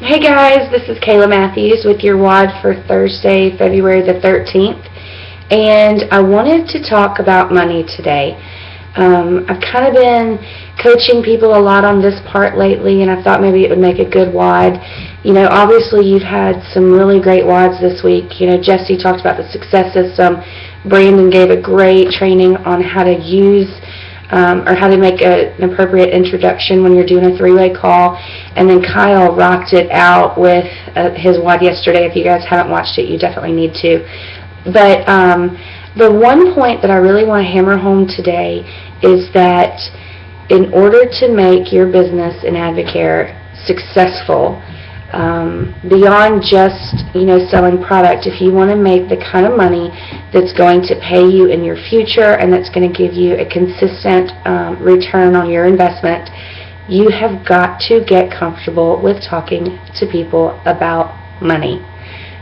Hey guys, this is Kayla Matthews with your WOD for Thursday, February the 13th, and I wanted to talk about money today. I've kind of been coaching people a lot on this part lately, and I thought maybe it would make a good WOD. You know, obviously you've had some really great WODs this week. You know, Jesse talked about the success system. Brandon gave a great training on how to use or how to make an appropriate introduction when you're doing a three-way call. And then Kyle rocked it out with his WOD yesterday. If you guys haven't watched it, you definitely need to. But the one point that I really want to hammer home today is that in order to make your business in Advocare successful, beyond just, you know, selling product, if you want to make the kind of money that's going to pay you in your future and that's going to give you a consistent return on your investment, you have got to get comfortable with talking to people about money.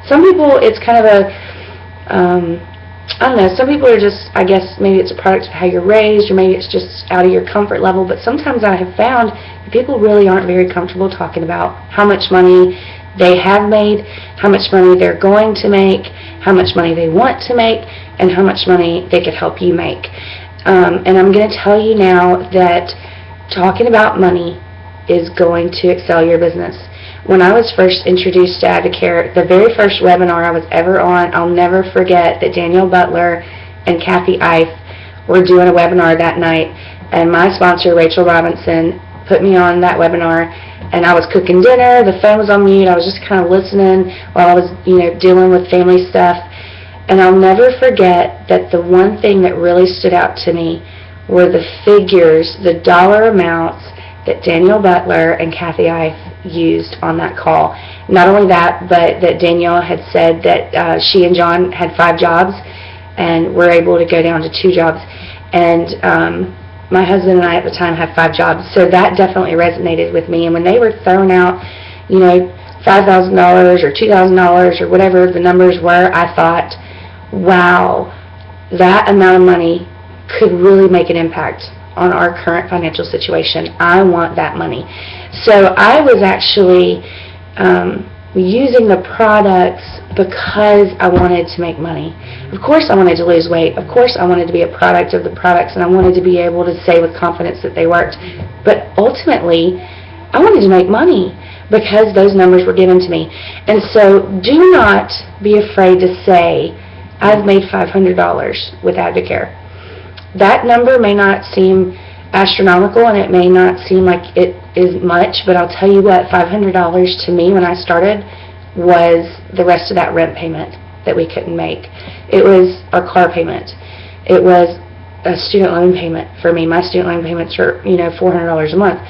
Some people, it's kind of a I don't know, some people are just, I guess maybe it's a product of how you're raised, or maybe it's just out of your comfort level, but sometimes I have found that people really aren't very comfortable talking about how much money they have made, how much money they're going to make, how much money they want to make, and how much money they could help you make. And I'm going to tell you now that talking about money is going to excel your business. When I was first introduced to Advocare, the very first webinar I was ever on, I'll never forget that Daniel Butler and Kathy Ife were doing a webinar that night, and my sponsor, Rachel Robinson, put me on that webinar, and I was cooking dinner, the phone was on mute, I was just kind of listening while I was, you know, dealing with family stuff, and I'll never forget that the one thing that really stood out to me were the figures, the dollar amounts that Daniel Butler and Kathy Ife used on that call. Not only that, but that Danielle had said that she and John had 5 jobs and were able to go down to 2 jobs. And my husband and I at the time had 5 jobs, so that definitely resonated with me. And when they were throwing out, you know, $5,000 or $2,000 or whatever the numbers were, I thought, wow, that amount of money could really make an impact on our current financial situation. I want that money. So I was actually using the products because I wanted to make money. Of course I wanted to lose weight. Of course I wanted to be a product of the products, and I wanted to be able to say with confidence that they worked. But ultimately, I wanted to make money because those numbers were given to me. And so do not be afraid to say, I've made $500 with Advocare. That number may not seem astronomical, and it may not seem like it is much, but I'll tell you what, $500 to me when I started was the rest of that rent payment that we couldn't make. It was our car payment. It was a student loan payment for me. My student loan payments are, you know, $400 a month.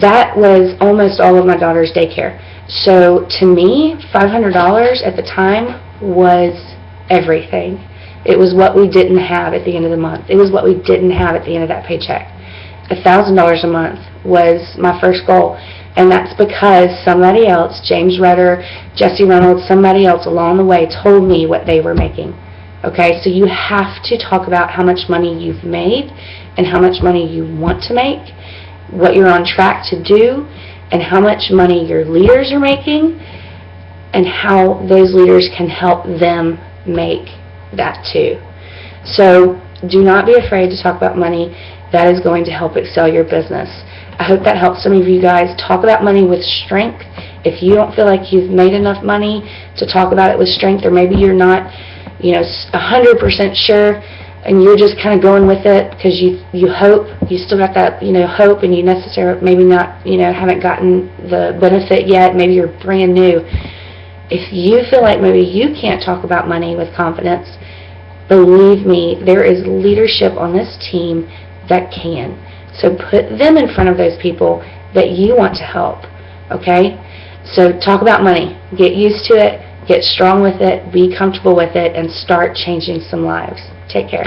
That was almost all of my daughter's daycare. So to me, $500 at the time was everything. It was what we didn't have at the end of the month. It was what we didn't have at the end of that paycheck. $1,000 a month was my first goal, and that's because somebody else, James Rudder, Jesse Reynolds, somebody else along the way told me what they were making. Okay, so you have to talk about how much money you've made and how much money you want to make, what you're on track to do, and how much money your leaders are making, and how those leaders can help them make that too. So do not be afraid to talk about money. That is going to help excel your business. I hope that helps some of you guys. Talk about money with strength. If you don't feel like you've made enough money to talk about it with strength, or maybe you're not, you know, 100% sure, and you're just kind of going with it because you hope, you still got that, you know, hope, and you necessarily maybe not, you know, haven't gotten the benefit yet, maybe you're brand new. If you feel like maybe you can't talk about money with confidence, believe me, there is leadership on this team that can. So put them in front of those people that you want to help, okay? So talk about money. Get used to it, get strong with it, be comfortable with it, and start changing some lives. Take care.